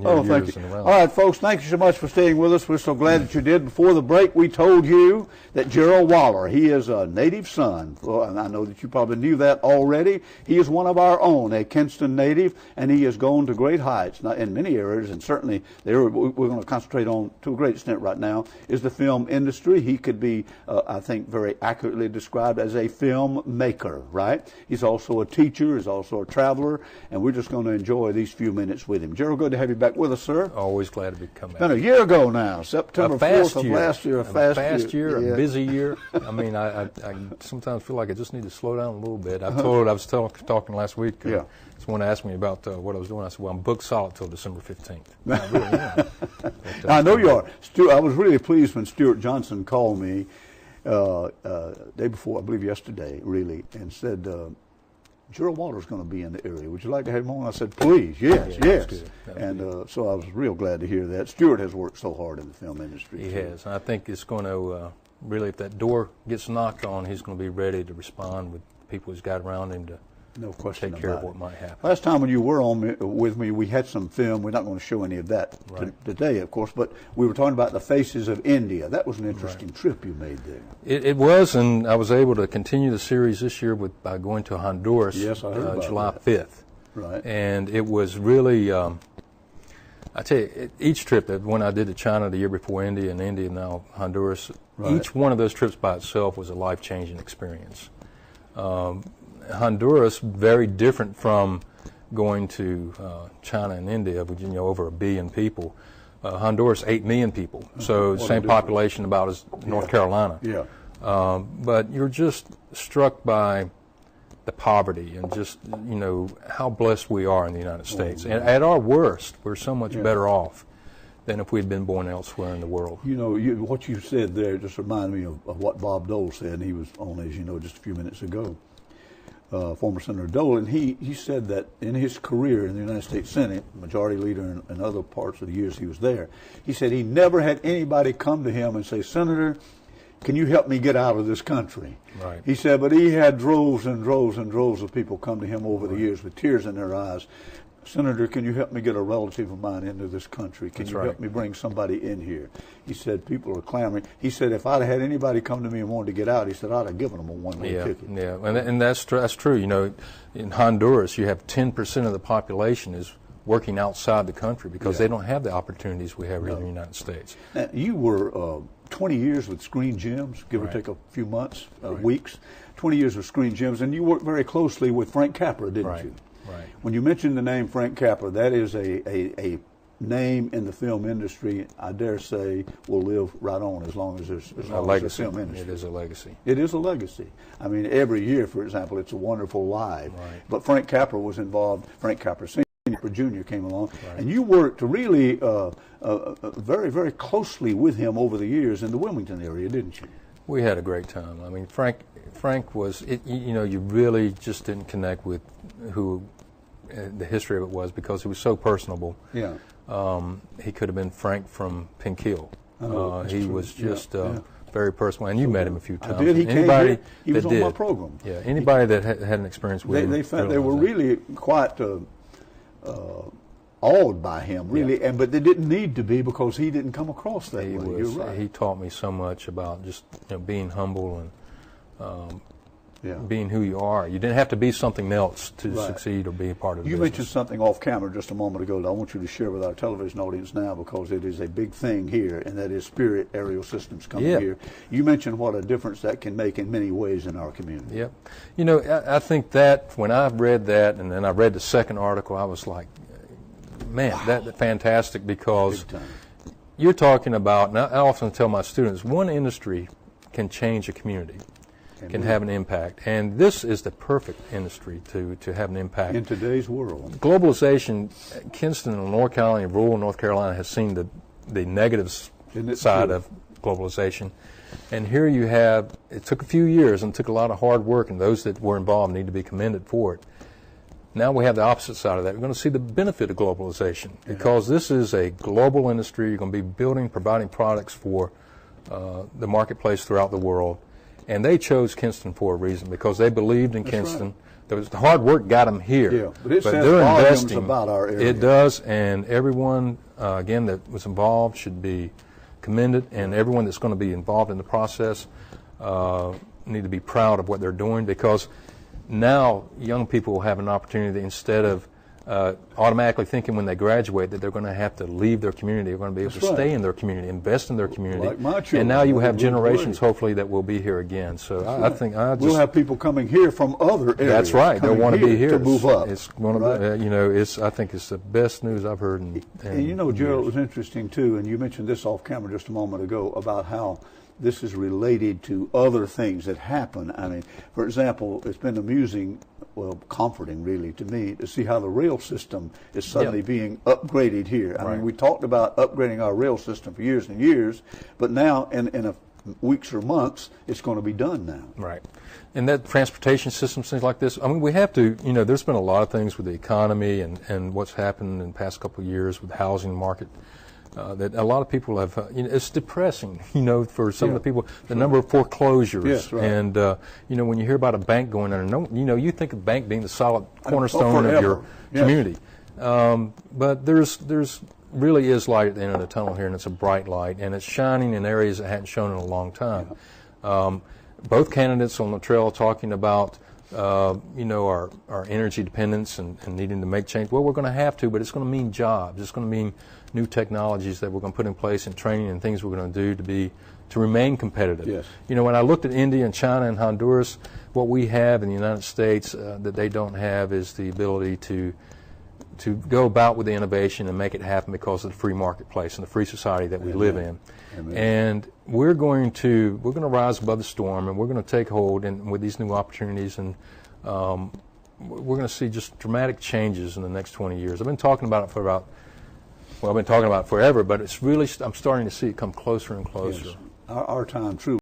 Oh, thank you. All right, folks, thank you so much for staying with us. We're so glad that you did. Before the break, we told you that Gerald Waller, he is a native son. Well, and I know that you probably knew that already. He is one of our own, a Kinston native, and he has gone to great heights in many areas, and certainly we're going to concentrate on, to a great extent right now, is the film industry. He could be, I think, very accurately described as a filmmaker, right? He's also a teacher, he's also a traveler, and we're just going to enjoy these few minutes with him. Gerald, good to have you back with us, sir. Always glad to be coming back. It's been a year ago now, September 4th of last year. A fast year, a busy year. I mean, I sometimes feel like I just need to slow down a little bit. I was talking last week. Someone asked me about what I was doing. I said, well, I'm booked solid till December 15th. I really am. I know you are. I was really pleased when Stuart Johnson called me day before, I believe yesterday, really, and said, Gerald Waller's going to be in the area. Would you like to have him on? I said, please, yes. And so I was real glad to hear that. Stuart has worked so hard in the film industry. He has. And I think it's going to, really, if that door gets knocked on, he's going to be ready to respond with the people he's got around him to take care of what might happen. Last time when you were on with me, we had some film. We're not going to show any of that today, of course, but we were talking about the faces of India. That was an interesting trip you made there. It was, and I was able to continue the series this year by going to Honduras. Yes, I heard about July that. 5th. Right. And it was really, I tell you, each trip, when I did to China the year before India, and India now Honduras, each one of those trips by itself was a life-changing experience. Honduras, very different from going to China and India, with over 1 billion people. Honduras, 8 million people, so same population about as North Carolina. Yeah. But you're just struck by the poverty and just how blessed we are in the United States. And at our worst, we're so much better off than if we'd been born elsewhere in the world. What you said there just reminded me of what Bob Dole said, and he was on, as you know, just a few minutes ago. Former Senator Dole, and he said that in his career in the United States Senate, majority leader in other parts of the years he was there, he said he never had anybody come to him and say, Senator, can you help me get out of this country? Right. He said, but he had droves and droves and droves of people come to him over the years with tears in their eyes. Senator, can you help me get a relative of mine into this country? Can you help me bring somebody in here? He said, people are clamoring. He said, if I'd had anybody come to me and wanted to get out, he said, I'd have given them a one-way ticket. Yeah, and that's true. In Honduras, you have 10% of the population is working outside the country because they don't have the opportunities we have here in the United States. Now, you were 20 years with Screen Gems, give or take a few months, weeks. 20 years with Screen Gems, and you worked very closely with Frank Capra, didn't you? Right. When you mentioned the name Frank Capra, that is a name in the film industry, I dare say, will live right on as long as there's a film industry. It is a legacy. It is a legacy. I mean, every year, for example, It's a Wonderful Life. Right. But Frank Capra was involved. Frank Capra Jr. came along, and you worked really very, very closely with him over the years in the Wilmington area, didn't you? We had a great time. I mean, Frank was, you really just didn't connect with who the history of it was because he was so personable. Yeah. He could have been Frank from Pink Hill. He was just very personal, and you met him a few times. I did. He came here. He was on my program. Yeah. Anybody that had an experience with him. They found they were really quite awed by him, really, but they didn't need to be because he didn't come across that way. You're right. He taught me so much about just being humble and being who you are. You didn't have to be something else to succeed or be a part of the business. You mentioned something off camera just a moment ago that I want you to share with our television audience now because it is a big thing here, and that is Spirit AeroSystems coming here. You mentioned what a difference that can make in many ways in our community. Yep. I think that when I read that and then I read the second article, I was like, man, that's fantastic because you're talking about, and I often tell my students, one industry can change a community. Can have an impact, and this is the perfect industry to have an impact in today's world. Globalization, Kinston and Lenoir County, rural North Carolina, has seen the negative side of globalization, and here you have. It took a few years and took a lot of hard work, and those that were involved need to be commended for it. Now we have the opposite side of that. We're going to see the benefit of globalization because this is a global industry. You're going to be providing products for the marketplace throughout the world. And they chose Kinston for a reason because they believed in Kinston. the hard work got them here. Yeah, but it says they're volumes investing about our area. It does, and everyone again that was involved should be commended, and everyone that's going to be involved in the process need to be proud of what they're doing, because now young people will have an opportunity, instead of automatically thinking when they graduate that they're going to have to leave their community. They're going to be able to stay in their community, invest in their community. Like my children. And now you have generations, hopefully, that will be here again. So I think we'll have people coming here from other areas. That's right. They'll want to be here to move up. It's going to be, I think it's the best news I've heard. And you know, Gerald, it was interesting too, and you mentioned this off camera just a moment ago about how this is related to other things that happen. I mean, for example, it's been amusing, well, comforting really to me, to see how the rail system is suddenly being upgraded here. I mean, we talked about upgrading our rail system for years and years, but now in weeks or months, it's going to be done now. Right. And that transportation system, things like this, I mean, we have to, there's been a lot of things with the economy and what's happened in the past couple of years with the housing market. That a lot of people have, it's depressing, for some of the people, the number of foreclosures. Yes, right. And, when you hear about a bank going under, you think of bank being the solid cornerstone of your community. But there's really is light at the end of the tunnel here, and it's a bright light, and it's shining in areas that hadn't shown in a long time. Both candidates on the trail talking about, our energy dependence and needing to make change. Well, we're going to have to, but it's going to mean jobs. It's going to mean new technologies that we're going to put in place, and training and things we're going to do to remain competitive. Yes. When I looked at India and China and Honduras, what we have in the United States that they don't have is the ability to go about with the innovation and make it happen because of the free marketplace and the free society that we live in. Amen. And we're going to rise above the storm, and we're going to take hold with these new opportunities, and we're going to see just dramatic changes in the next 20 years. I've been talking about it I've been talking about it forever, but it's really, I'm starting to see it come closer and closer. Yes. Our time, truly.